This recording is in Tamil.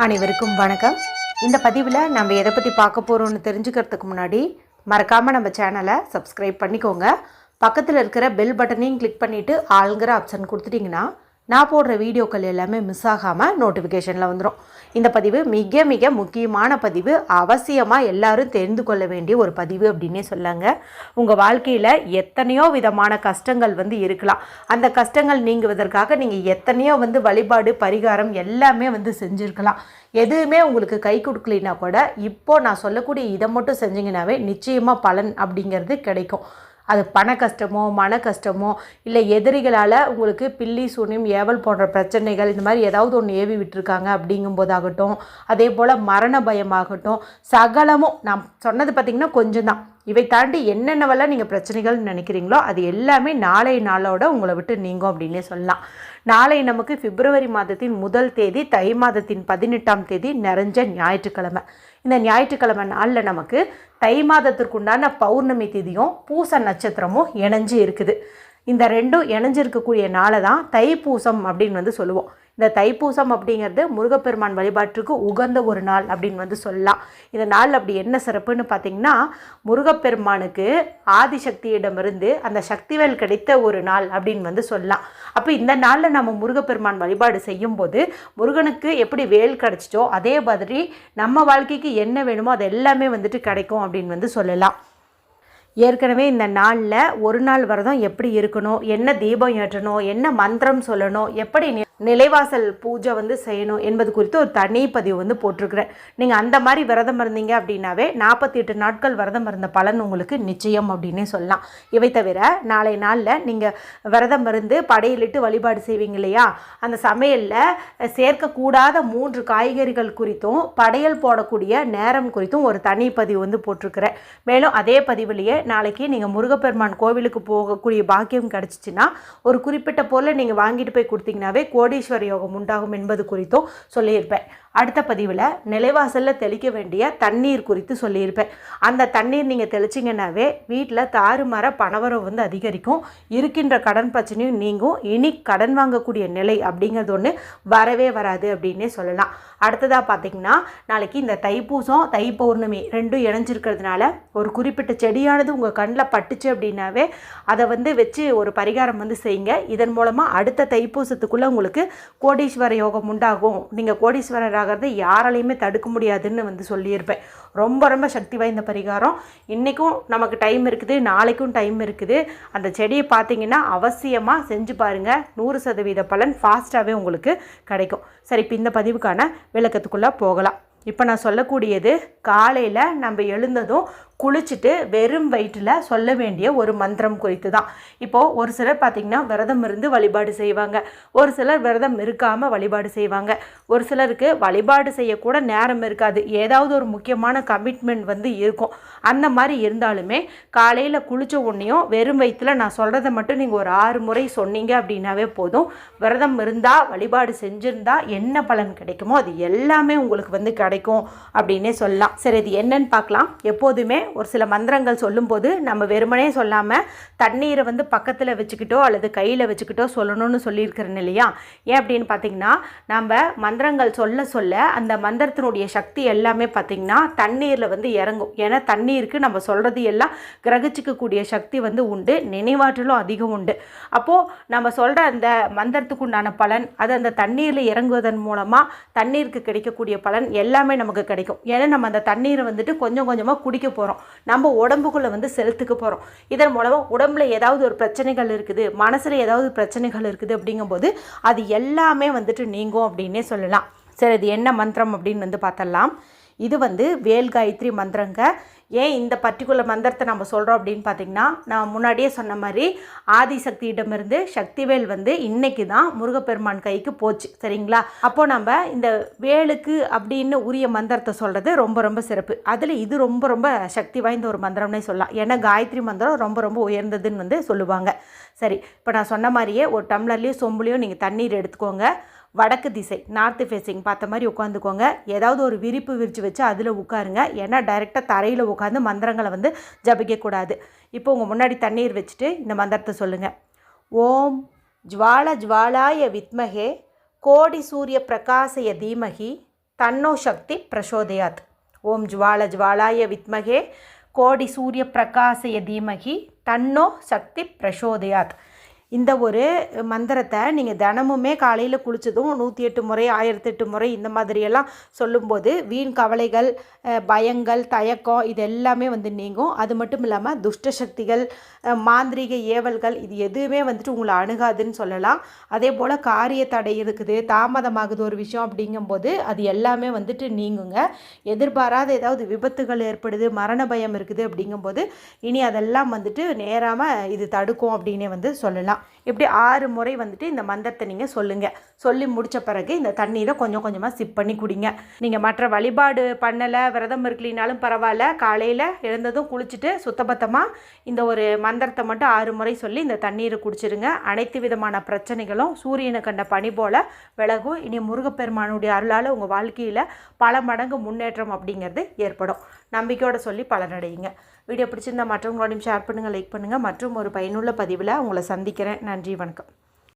அனைவருக்கும் வணக்கம். இந்த பதிவில் நம்ம எதை பற்றி பார்க்க போகிறோம்னு தெரிஞ்சுக்கிறதுக்கு முன்னாடி மறக்காமல் நம்ம சேனலை சப்ஸ்கிரைப் பண்ணிக்கோங்க. பக்கத்தில் இருக்கிற பெல் பட்டனையும் கிளிக் பண்ணிவிட்டு ஆளுங்கிற ஆப்ஷன் கொடுத்துட்டிங்கன்னா நான் போடுற வீடியோக்கள் எல்லாமே மிஸ் ஆகாமல் நோட்டிஃபிகேஷனில் வந்துடும். இந்த பதிவு மிக மிக முக்கியமான பதிவு, அவசியமாக எல்லாரும் தெரிந்து கொள்ள வேண்டிய ஒரு பதிவு அப்படின்னே சொல்லாங்க. உங்கள் வாழ்க்கையில் எத்தனையோ விதமான கஷ்டங்கள் இருக்கலாம். அந்த கஷ்டங்கள் நீங்குவதற்காக நீங்கள் எத்தனையோ வழிபாடு பரிகாரம் எல்லாமே செஞ்சுருக்கலாம். எதுவுமே உங்களுக்கு கை கொடுக்கலினா கூட இப்போது நான் சொல்லக்கூடிய இதை மட்டும் செஞ்சிங்கனாவே நிச்சயமாக பலன் அப்படிங்கிறது கிடைக்கும். அது பண கஷ்டமோ மன கஷ்டமோ இல்லை எதிரிகளால் உங்களுக்கு பில்லி சூனியம் ஏவல் போன்ற பிரச்சனைகள் இந்த மாதிரி ஏதாவது ஒன்று ஏவி விட்டுருக்காங்க அப்படிங்கும்போதாகட்டும், அதே போல் மரண பயமாகட்டும், சகலமும் நான் சொன்னது பார்த்திங்கன்னா கொஞ்சம் தான். இவை தாண்டி என்னென்னவெல்லாம் நீங்கள் பிரச்சனைகள் நினைக்கிறீங்களோ அது எல்லாமே நாளை நாளோட உங்களை விட்டு நீங்கும் அப்படின்னே சொல்லலாம். நாளை நமக்கு பிப்ரவரி மாதத்தின் முதல் தேதி, தை மாதத்தின் 18ஆம் தேதி நிறைஞ்ச ஞாயிற்றுக்கிழமை. இந்த ஞாயிற்றுக்கிழமை நாளில் நமக்கு தை மாதத்திற்குண்டான பௌர்ணமி திதியும் பூச நட்சத்திரமும் இணைஞ்சு இருக்குது. இந்த ரெண்டும் இணைஞ்சிருக்கக்கூடிய நாளை தான் தைப்பூசம் அப்படின்னு சொல்லுவோம். இந்த தைப்பூசம் அப்படிங்கிறது முருகப்பெருமான் வழிபாட்டுக்கு உகந்த ஒரு நாள் அப்படின்னு சொல்லலாம். இந்த நாள் அப்படி என்ன சிறப்புன்னு பார்த்திங்கன்னா, முருகப்பெருமானுக்கு ஆதிசக்தியிடமிருந்து அந்த சக்திவேல் கிடைத்த ஒரு நாள் அப்படின்னு சொல்லலாம். அப்போ இந்த நாளில் நம்ம முருகப்பெருமான் வழிபாடு செய்யும்போது முருகனுக்கு எப்படி வேல் கிடச்சிச்சோ அதே மாதிரி நம்ம வாழ்க்கைக்கு என்ன வேணுமோ அது எல்லாமே கிடைக்கும் அப்படின்னு சொல்லலாம். ஏற்கனவே இந்த நாளில் ஒரு நாள் விரதம் எப்படி இருக்கணும், என்ன தீபம் ஏற்றணும், என்ன மந்திரம் சொல்லணும், எப்படி நிலைவாசல் பூஜை செய்யணும் என்பது குறித்து ஒரு தனி பதிவு போட்டிருக்கிறேன். நீங்கள் அந்த மாதிரி விரதம் இருந்தீங்க அப்படின்னாவே 48 நாட்கள் விரதம் இருந்த பலன் உங்களுக்கு நிச்சயம் அப்படின்னே சொல்லலாம். இவை தவிர நாளை நாளில் நீங்கள் விரதம் இருந்து படையிலிட்டு வழிபாடு செய்வீங்க இல்லையா, அந்த சமையலில் சேர்க்கக்கூடாத 3 காய்கறிகள் குறித்தும் படையல் போடக்கூடிய நேரம் குறித்தும் ஒரு தனி பதிவு போட்டிருக்கிறேன். மேலும் அதே பதிவுலேயே நாளைக்கு நீங்கள் முருகப்பெருமான் கோவிலுக்கு போகக்கூடிய பாக்கியம் கிடச்சிச்சின்னா ஒரு குறிப்பிட்ட பொருளை நீங்கள் வாங்கிட்டு போய் கொடுத்தீங்கன்னாவே கோடீஸ்வர யோகம் உண்டாகும் என்பது குறித்தும் சொல்லியிருப்பேன். அடுத்த பதிவில் நிலைவாசலில் தெளிக்க வேண்டிய தண்ணீர் குறித்து சொல்லியிருப்பேன். அந்த தண்ணீர் நீங்கள் தெளிச்சிங்கன்னாவே வீட்டில் தாறுமாற பணவரவு அதிகரிக்கும், இருக்கின்ற கடன் பிரச்சனையும் நீங்கும், இனி கடன் வாங்கக்கூடிய நிலை அப்படிங்கிறது ஒன்று வரவே வராது அப்படின்னே சொல்லலாம். அடுத்ததாக பார்த்திங்கன்னா, நாளைக்கு இந்த தைப்பூசம் தை பௌர்ணமி ரெண்டும் இணைஞ்சிருக்கிறதுனால ஒரு குறிப்பிட்ட செடியானது உங்கள் கண்ணில் பட்டுச்சு அப்படின்னாவே அதை வச்சு ஒரு பரிகாரம் செய்யுங்க. இதன் மூலமாக அடுத்த தைப்பூசத்துக்குள்ளே உங்களுக்கு கோடீஸ்வர யோகம் உண்டாகும். நீங்கள் கோடீஸ்வரர் ஆகிறது யாராலையுமே தடுக்க முடியாதுன்னு சொல்லியிருப்பேன். ரொம்ப ரொம்ப சக்தி வாய்ந்த பரிகாரம். இன்றைக்கும் நமக்கு டைம் இருக்குது, நாளைக்கும் டைம் இருக்குது. அந்த செடியை பார்த்தீங்கன்னா அவசியமாக செஞ்சு பாருங்கள். 100% பலன் ஃபாஸ்ட்டாகவே உங்களுக்கு கிடைக்கும். சரி, இப்போ இந்த பதிவுக்கான விளக்கத்துக்குள்ளே போகலாம். இப்போ நான் சொல்லக்கூடியது காலையில் நம்ம எழுந்ததும் குளிச்சுட்டு வெறும் வயிற்றில் சொல்ல வேண்டிய ஒரு மந்திரம் குறித்து தான். இப்போது ஒரு சிலர் பார்த்திங்கன்னா விரதம் இருந்து வழிபாடு செய்வாங்க, ஒரு சிலர் விரதம் இருக்காமல் வழிபாடு செய்வாங்க, ஒரு சிலருக்கு வழிபாடு செய்யக்கூட நேரம் இருக்காது, ஏதாவது ஒரு முக்கியமான கமிட்மெண்ட் இருக்கும். அந்த மாதிரி இருந்தாலுமே காலையில் குளித்த உடனேயும் வெறும் வயிற்றில் நான் சொல்கிறத மட்டும் நீங்கள் ஒரு 6 முறை சொன்னீங்க அப்படின்னாவே போதும். விரதம் இருந்தால் வழிபாடு செஞ்சுருந்தா என்ன பலன் கிடைக்குமோ அது எல்லாமே உங்களுக்கு கிடைக்கும் அப்படின்னே சொல்லலாம். சரி, இது என்னன்னு பார்க்கலாம். எப்போதுமே ஒரு சில மந்திரங்கள் சொல்லும்போது நம்ம வெறுமனே சொல்லாமல் தண்ணீரை பக்கத்தில் வச்சுக்கிட்டோ அல்லது கையில் வச்சுக்கிட்டோ சொல்லணும்னு சொல்லியிருக்கிறேன் இல்லையா. ஏன் அப்படின்னு பார்த்திங்கன்னா, நம்ம மந்திரங்கள் சொல்ல சொல்ல அந்த மந்திரத்தினுடைய சக்தி எல்லாமே பார்த்திங்கன்னா தண்ணீரில் இறங்கும். ஏன்னா தண்ணீருக்கு நம்ம சொல்கிறது எல்லாம் கிரகிச்சிக்கக்கூடிய சக்தி உண்டு, நினைவாற்றலும் அதிகம் உண்டு. அப்போது நம்ம சொல்கிற அந்த மந்திரத்துக்கு உண்டான பலன் அது அந்த தண்ணீரில் இறங்குவதன் மூலமாக தண்ணீருக்கு கிடைக்கக்கூடிய பலன் எல்லாமே நமக்கு கிடைக்கும். ஏன்னா நம்ம அந்த தண்ணீரை கொஞ்சம் கொஞ்சமாக குடிக்க போகிறோம், நம்ம உடம்புக்குள்ளே செலுத்துக்க போகிறோம். இதன் மூலமாக உடம்புல ஏதாவது ஒரு பிரச்சனைகள் இருக்குது, மனசில் ஏதாவது பிரச்சனைகள் இருக்குது அப்படிங்கும்போது அது எல்லாமே நீங்கும் அப்படின்னே சொல்லலாம். சரி, இது என்ன மந்திரம் அப்படின்னு பார்த்தரலாம். இது வேல் காயத்ரி மந்திரங்க. ஏன் இந்த பர்டிகுலர் மந்திரத்தை நம்ம சொல்கிறோம் அப்படின்னு பார்த்திங்கன்னா, நான் முன்னாடியே சொன்ன மாதிரி ஆதிசக்தியிடமிருந்து சக்திவேல் இன்றைக்கி தான் முருகப்பெருமான் கைக்கு போச்சு, சரிங்களா. அப்போது நம்ம இந்த வேலுக்கு அப்படின்னு உரிய மந்திரத்தை சொல்கிறது ரொம்ப ரொம்ப சிறப்பு. அதில் இது ரொம்ப ரொம்ப சக்தி வாய்ந்த ஒரு மந்திரம்னே சொல்லலாம். ஏன்னா காயத்ரி மந்திரம் ரொம்ப ரொம்ப உயர்ந்ததுன்னு சொல்லுவாங்க. சரி, இப்போ நான் சொன்ன மாதிரியே ஒரு டம்ளர்லேயும் சொம்புலேயும் நீங்கள் தண்ணீர் எடுத்துக்கோங்க. வடக்கு திசை நார்த்து ஃபேஸிங் பார்த்த மாதிரி உட்காந்துக்கோங்க. ஏதாவது ஒரு விரிப்பு விரித்து வச்சு அதில் உட்காருங்க. ஏன்னா டைரெக்டாக தரையில் உட்காந்து மந்திரங்களை ஜபிக்கக்கூடாது. இப்போ உங்கள் முன்னாடி தண்ணீர் வச்சுட்டு இந்த மந்திரத்தை சொல்லுங்கள். ஓம் ஜ்வால ஜ்வாலாய வித்மகே கோடி சூரிய பிரகாசய தீமகி தன்னோ சக்தி பிரசோதயாத். ஓம் ஜுவால ஜுவாலாய வித்மகே கோடி சூரிய பிரகாசய தீமகி தன்னோ சக்தி பிரசோதயாத். இந்த ஒரு மந்திரத்தை நீங்கள் தினமுமே காலையில் குளித்ததும் 108 முறை 1008 முறை இந்த மாதிரியெல்லாம் சொல்லும்போது வீண் கவலைகள், பயங்கள், தயக்கம் இது எல்லாமே நீங்கும். அது மட்டும் இல்லாமல் துஷ்ட சக்திகள், மாந்திரீக ஏவல்கள் இது எதுவுமே உங்களை அணுகாதுன்னு சொல்லலாம். அதே போல் காரிய தடை இருக்குது, தாமதமாகுது ஒரு விஷயம் அப்படிங்கும்போது அது எல்லாமே நீங்குங்க. எதிர்பாராத ஏதாவது விபத்துகள் ஏற்படுது, மரண பயம் இருக்குது அப்படிங்கும்போது இனி அதெல்லாம் நேராமல் இது தடுக்கும் அப்படின்னே சொல்லலாம். இப்படி 6 முறை இந்த மந்திரத்தை நீங்கள் சொல்லுங்கள். சொல்லி முடித்த பிறகு இந்த தண்ணீரை கொஞ்சம் கொஞ்சமாக சிப் பண்ணி குடிங்க. நீங்கள் மற்ற வழிபாடு பண்ணலை, விரதம் இருக்கலினாலும் பரவாயில்ல, காலையில் எழுந்ததும் குளிச்சுட்டு சுத்தபத்தமாக இந்த ஒரு மந்திரத்தை மட்டும் 6 முறை சொல்லி இந்த தண்ணீரை குடிச்சிருங்க. அனைத்து விதமான பிரச்சனைகளும் சூரியனை கண்ட பனி போல் விலகும். இனி முருகப்பெருமானுடைய அருளால் உங்கள் வாழ்க்கையில் பல மடங்கு முன்னேற்றம் அப்படிங்கிறது ஏற்படும். நம்பிக்கையோடு சொல்லி பலனடையுங்க. வீடியோ பிடிச்சிருந்தால் மற்றவங்களோடையும் ஷேர் பண்ணுங்கள், லைக் பண்ணுங்கள். மற்றும் ஒரு பயனுள்ள பதிவில் உங்களை சந்திக்கிறேன். நன்றி, வணக்கம்.